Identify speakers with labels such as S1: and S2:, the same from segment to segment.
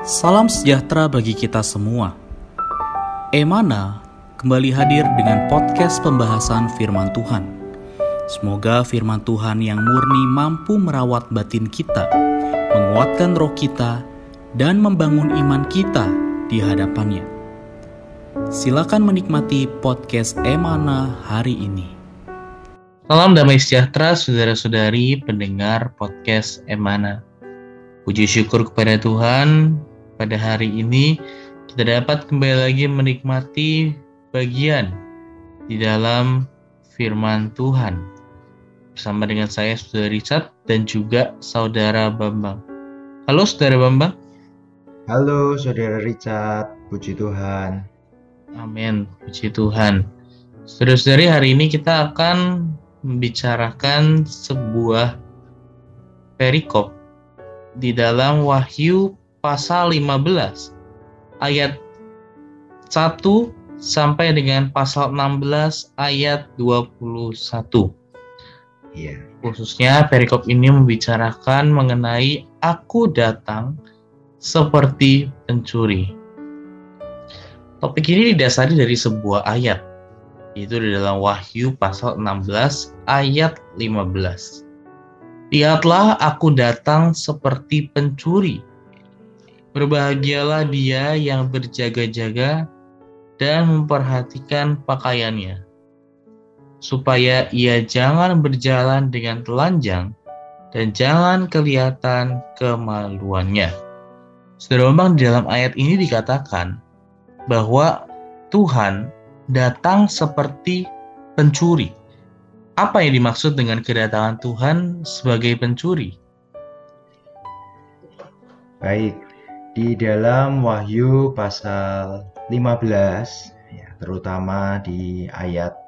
S1: Salam sejahtera bagi kita semua. Emana kembali hadir dengan podcast pembahasan firman Tuhan. Semoga firman Tuhan yang murni mampu merawat batin kita, menguatkan roh kita, dan membangun iman kita di hadapannya. Silakan menikmati podcast Emana hari ini.
S2: Salam damai sejahtera saudara-saudari pendengar podcast Emana. Puji syukur kepada Tuhan, pada hari ini kita dapat kembali lagi menikmati bagian di dalam firman Tuhan bersama dengan saya Saudara Richard dan juga Saudara Bambang. Halo Saudara Bambang.
S3: Halo Saudara Richard, puji Tuhan.
S2: Amin, puji Tuhan. Saudara-saudari, hari ini kita akan membicarakan sebuah perikop di dalam Wahyu pasal 15 ayat 1 sampai dengan pasal 16 ayat 21.
S3: Iya.
S2: Khususnya perikop ini membicarakan mengenai aku datang seperti pencuri. Topik ini didasari dari sebuah ayat, yaitu di dalam Wahyu pasal 16 ayat 15. Lihatlah aku datang seperti pencuri. Berbahagialah dia yang berjaga-jaga dan memperhatikan pakaiannya, supaya ia jangan berjalan dengan telanjang dan jangan kelihatan kemaluannya. Saudara Bambang, di dalam ayat ini dikatakan bahwa Tuhan datang seperti pencuri. Apa yang dimaksud dengan kedatangan Tuhan sebagai pencuri?
S3: Baik, di dalam Wahyu pasal 15, ya, terutama di ayat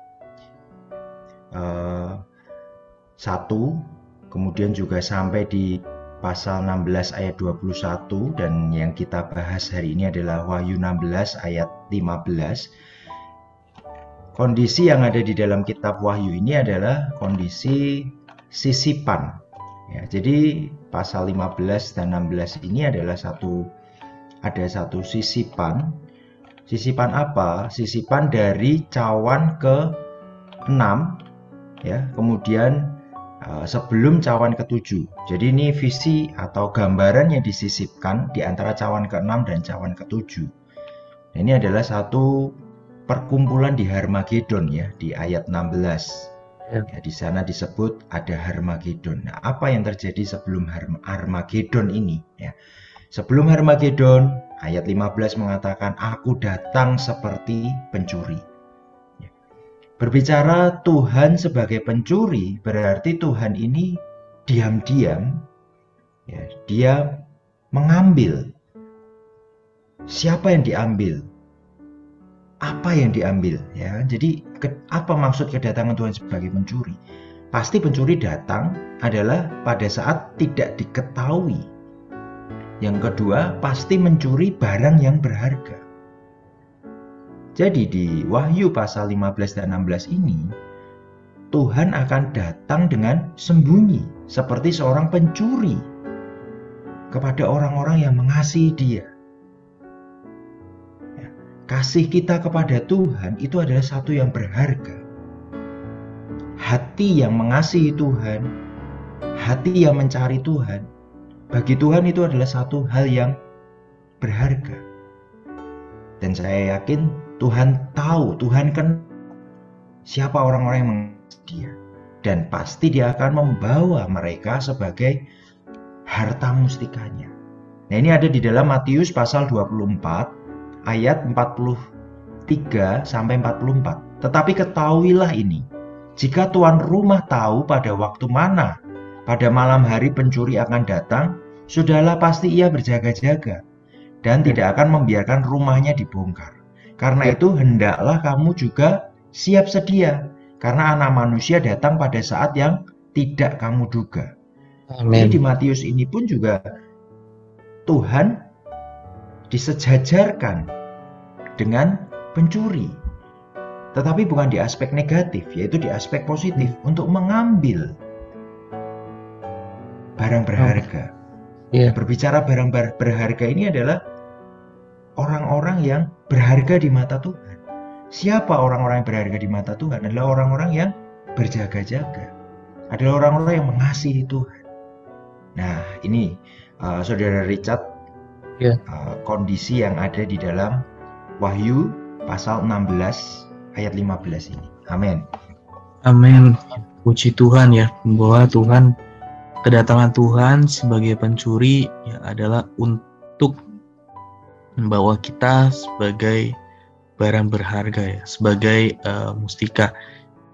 S3: 1, kemudian juga sampai di pasal 16 ayat 21, dan yang kita bahas hari ini adalah Wahyu 16 ayat 15. Kondisi yang ada di dalam kitab Wahyu ini adalah kondisi sisipan. Ya, jadi pasal 15 dan 16 ini adalah ada satu sisipan. Sisipan apa? Sisipan dari cawan ke-6, ya, kemudian sebelum cawan ke-7. Jadi ini visi atau gambaran yang disisipkan di antara cawan ke-6 dan cawan ke-7. Nah, ini adalah satu perkumpulan di Harmagedon, ya, di ayat 16. Ya, di sana disebut ada Harmagedon. Nah, apa yang terjadi sebelum Harmagedon ini? Ya. Sebelum Harmagedon, ayat 15 mengatakan, aku datang seperti pencuri. Ya. Berbicara Tuhan sebagai pencuri, berarti Tuhan ini diam-diam, ya, dia mengambil. Siapa yang diambil? Apa yang diambil, ya? Jadi apa maksud kedatangan Tuhan sebagai pencuri? Pasti pencuri datang adalah pada saat tidak diketahui. Yang kedua, pasti mencuri barang yang berharga. Jadi di Wahyu pasal 15 dan 16 ini, Tuhan akan datang dengan sembunyi seperti seorang pencuri kepada orang-orang yang mengasihi Dia. Kasih kita kepada Tuhan itu adalah satu yang berharga. Hati yang mengasihi Tuhan, hati yang mencari Tuhan, bagi Tuhan itu adalah satu hal yang berharga. Dan saya yakin Tuhan tahu, Tuhan kenal siapa orang-orang yang mengasihi Dia. Dan pasti Dia akan membawa mereka sebagai harta mustikanya. Nah, ini ada di dalam Matius pasal 24, ayat 43 sampai 44. Tetapi ketahuilah ini, jika tuan rumah tahu pada waktu mana pada malam hari pencuri akan datang, sudahlah pasti ia berjaga-jaga dan tidak akan membiarkan rumahnya dibongkar. Karena itu hendaklah kamu juga siap sedia, karena Anak Manusia datang pada saat yang tidak kamu duga.
S2: Amin.
S3: Jadi di Matius ini pun juga Tuhan disejajarkan dengan pencuri, tetapi bukan di aspek negatif, yaitu di aspek positif, untuk mengambil barang berharga.
S2: Iya.
S3: Berbicara barang berharga ini adalah orang-orang yang berharga di mata Tuhan. Siapa orang-orang yang berharga di mata Tuhan? Adalah orang-orang yang berjaga-jaga. Adalah orang-orang yang mengasihi Tuhan. Nah, ini Saudara Richard,
S2: Ya.
S3: kondisi yang ada di dalam Wahyu pasal 16 ayat 15 ini. Amin.
S2: Amin. Puji Tuhan ya, bahwa Tuhan, kedatangan Tuhan sebagai pencuri ya adalah untuk membawa kita sebagai barang berharga ya, sebagai mustika.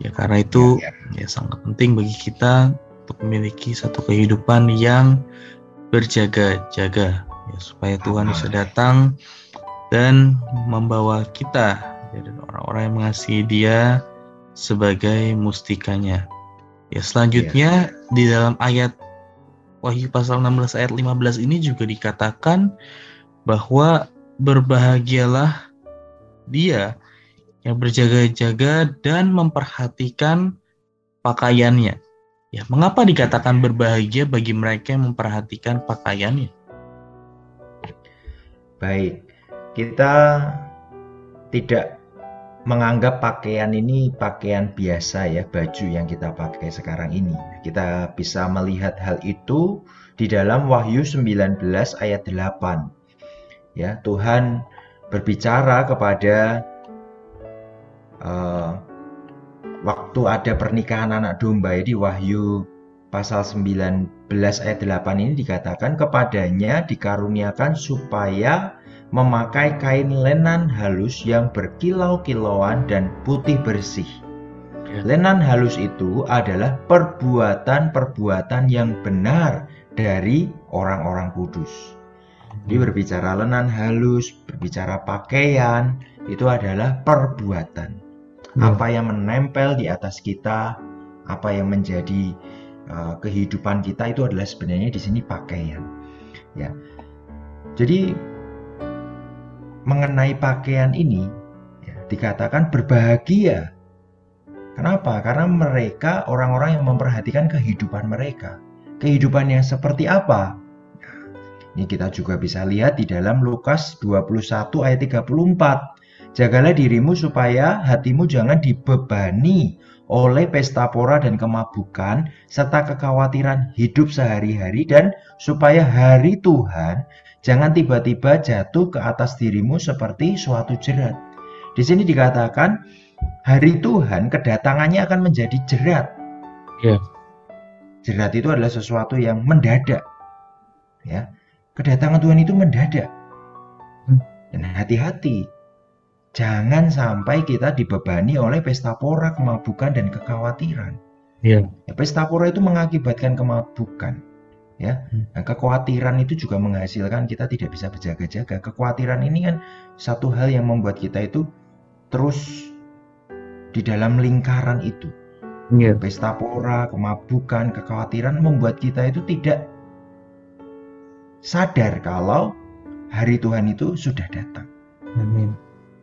S2: Ya karena itu ya sangat penting bagi kita untuk memiliki satu kehidupan yang berjaga-jaga ya, supaya Tuhan bisa datang dan membawa kita ya, dan orang-orang yang mengasihi Dia sebagai mustikanya. Ya selanjutnya di dalam ayat Wahyu pasal 16 ayat 15 ini juga dikatakan bahwa berbahagialah dia yang berjaga-jaga dan memperhatikan pakaiannya. Ya, mengapa dikatakan berbahagia bagi mereka yang memperhatikan pakaiannya?
S3: Baik, kita tidak menganggap pakaian ini pakaian biasa ya, baju yang kita pakai sekarang ini. Kita bisa melihat hal itu di dalam Wahyu 19 ayat 8. Ya, Tuhan berbicara kepada waktu ada pernikahan anak domba di Wahyu pasal 19 ayat 8 ini dikatakan kepadanya dikaruniakan supaya memakai kain lenan halus yang berkilau-kilauan dan putih bersih. Lenan halus itu adalah perbuatan-perbuatan yang benar dari orang-orang kudus. Jadi berbicara lenan halus, berbicara pakaian, itu adalah perbuatan. Apa yang menempel di atas kita, apa yang menjadi kehidupan kita itu adalah sebenarnya di sini pakaian. Ya. Jadi mengenai pakaian ini ya, dikatakan berbahagia. Kenapa? Karena mereka orang-orang yang memperhatikan kehidupan mereka. Kehidupan yang seperti apa? Ini kita juga bisa lihat di dalam Lukas 21 ayat 34. Jagalah dirimu supaya hatimu jangan dibebani oleh pesta pora dan kemabukan serta kekhawatiran hidup sehari-hari, dan supaya hari Tuhan jangan tiba-tiba jatuh ke atas dirimu seperti suatu jerat. Di sini dikatakan hari Tuhan kedatangannya akan menjadi jerat.
S2: Ya.
S3: Jerat itu adalah sesuatu yang mendadak. Ya. Kedatangan Tuhan itu mendadak. Dan hati-hati. Jangan sampai kita dibebani oleh pesta pora, kemabukan, dan kekhawatiran.
S2: Ya.
S3: Pesta pora itu mengakibatkan kemabukan. Ya. Nah, kekhawatiran itu juga menghasilkan kita tidak bisa berjaga-jaga. Kekhawatiran ini kan satu hal yang membuat kita itu terus di dalam lingkaran itu.
S2: Ya.
S3: Pesta pora, kemabukan, kekhawatiran membuat kita itu tidak sadar kalau hari Tuhan itu sudah datang.
S2: Amin.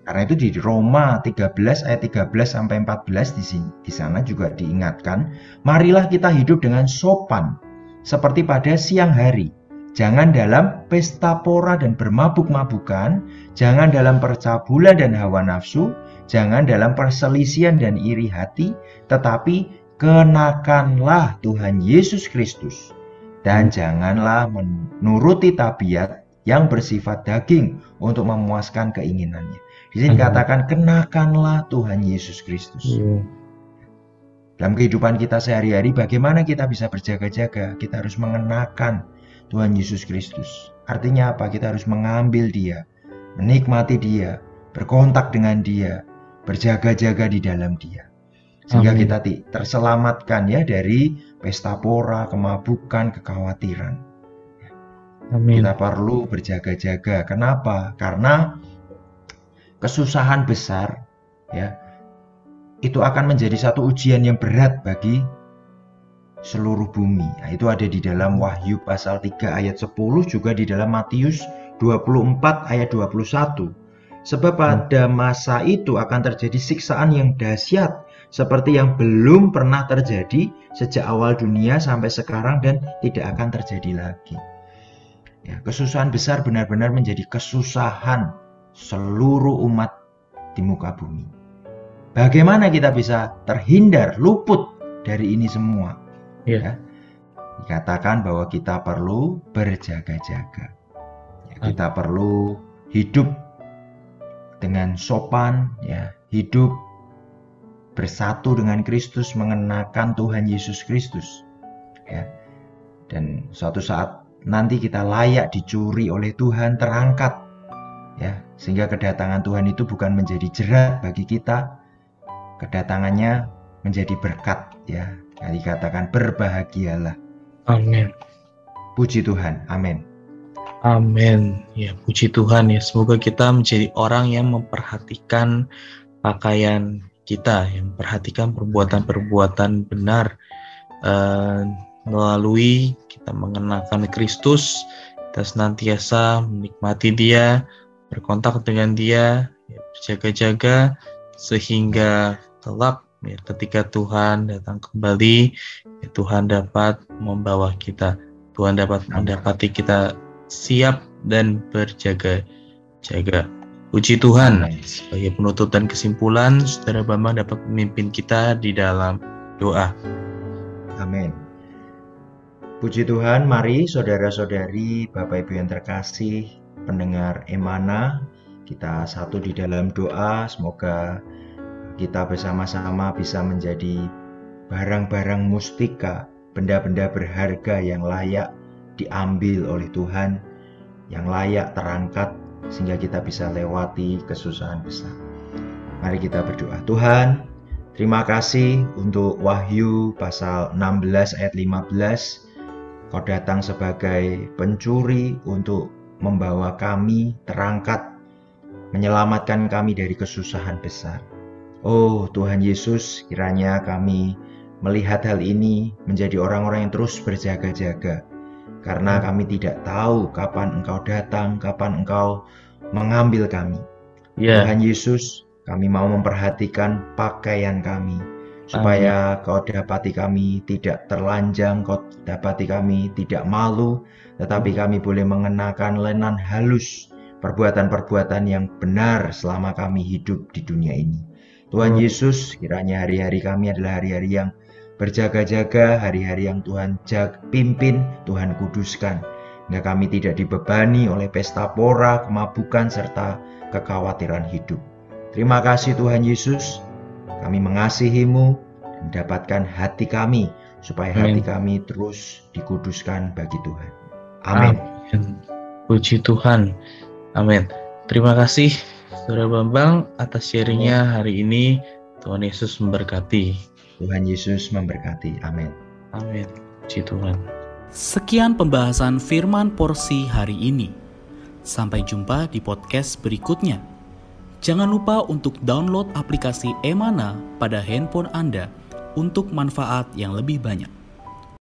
S3: Karena itu di Roma 13 ayat 13 sampai 14 di sana juga diingatkan, marilah kita hidup dengan sopan seperti pada siang hari. Jangan dalam pesta pora dan bermabuk-mabukan, jangan dalam percabulan dan hawa nafsu, jangan dalam perselisihan dan iri hati, tetapi kenakanlah Tuhan Yesus Kristus. Dan janganlah menuruti tabiat yang bersifat daging untuk memuaskan keinginannya. Di sini dikatakan kenakanlah Tuhan Yesus Kristus. Dalam kehidupan kita sehari-hari, bagaimana kita bisa berjaga-jaga? Kita harus mengenakan Tuhan Yesus Kristus. Artinya apa? Kita harus mengambil Dia, menikmati Dia, berkontak dengan Dia, berjaga-jaga di dalam Dia. Sehingga kita terselamatkan ya dari pesta pora, kemabukan, kekhawatiran.
S2: Amin.
S3: Kita perlu berjaga-jaga. Kenapa? Karena kesusahan besar ya itu akan menjadi satu ujian yang berat bagi seluruh bumi. Nah, itu ada di dalam Wahyu pasal 3 ayat 10, juga di dalam Matius 24 ayat 21. Sebab pada masa itu akan terjadi siksaan yang dahsyat seperti yang belum pernah terjadi sejak awal dunia sampai sekarang dan tidak akan terjadi lagi. Ya, kesusahan besar benar-benar menjadi kesusahan seluruh umat di muka bumi. Bagaimana kita bisa terhindar, luput dari ini semua? Ya, dikatakan bahwa kita perlu berjaga-jaga. Ya, kita perlu hidup dengan sopan, ya, hidup bersatu dengan Kristus, mengenakan Tuhan Yesus Kristus. Ya. Dan suatu saat nanti kita layak dicuri oleh Tuhan, terangkat, ya, sehingga kedatangan Tuhan itu bukan menjadi jerat bagi kita, kedatangannya menjadi berkat, ya. Yang dikatakan berbahagialah.
S2: Amin.
S3: Puji Tuhan. Amin.
S2: Amin. Ya, puji Tuhan ya. Semoga kita menjadi orang yang memperhatikan pakaian kita, yang memperhatikan perbuatan-perbuatan benar, melalui kita mengenakan Kristus, kita senantiasa menikmati Dia, berkontak dengan Dia, ya, berjaga-jaga sehingga kelak, ya, ketika Tuhan datang kembali, ya, Tuhan dapat membawa kita, Tuhan dapat mendapati kita siap dan berjaga-jaga. Puji Tuhan. Sebagai penutup dan kesimpulan, Saudara Bambang dapat memimpin kita di dalam doa.
S3: Amin. Puji Tuhan, mari saudara-saudari, Bapak Ibu yang terkasih, pendengar Emana, kita satu di dalam doa. Semoga kita bersama-sama bisa menjadi barang-barang mustika, benda-benda berharga yang layak diambil oleh Tuhan, yang layak terangkat, sehingga kita bisa lewati kesusahan besar. Mari kita berdoa. Tuhan, terima kasih untuk Wahyu pasal 16 ayat 15. Kau datang sebagai pencuri untuk membawa kami terangkat, menyelamatkan kami dari kesusahan besar. Oh Tuhan Yesus, kiranya kami melihat hal ini menjadi orang-orang yang terus berjaga-jaga. Karena kami tidak tahu kapan Engkau datang, kapan Engkau mengambil kami. Tuhan Yesus, kami mau memperhatikan pakaian kami, supaya Kau dapati kami tidak terlanjang, Kau dapati kami tidak malu, tetapi kami boleh mengenakan lenan halus, perbuatan-perbuatan yang benar selama kami hidup di dunia ini. Tuhan Yesus, kiranya hari-hari kami adalah hari-hari yang berjaga-jaga, hari-hari yang Tuhan pimpin, Tuhan kuduskan, hingga kami tidak dibebani oleh pesta pora, kemabukan, serta kekhawatiran hidup. Terima kasih Tuhan Yesus, kami mengasihi-Mu dan dapatkan hati kami, supaya hati kami terus dikuduskan bagi Tuhan. Amin.
S2: Puji Tuhan. Amin. Terima kasih Saudara Bambang atas sharingnya hari ini. Tuhan Yesus memberkati.
S3: Tuhan Yesus memberkati. Amin.
S2: Amin. Puji Tuhan.
S1: Sekian pembahasan firman porsi hari ini. Sampai jumpa di podcast berikutnya. Jangan lupa untuk download aplikasi Emana pada handphone Anda untuk manfaat yang lebih banyak.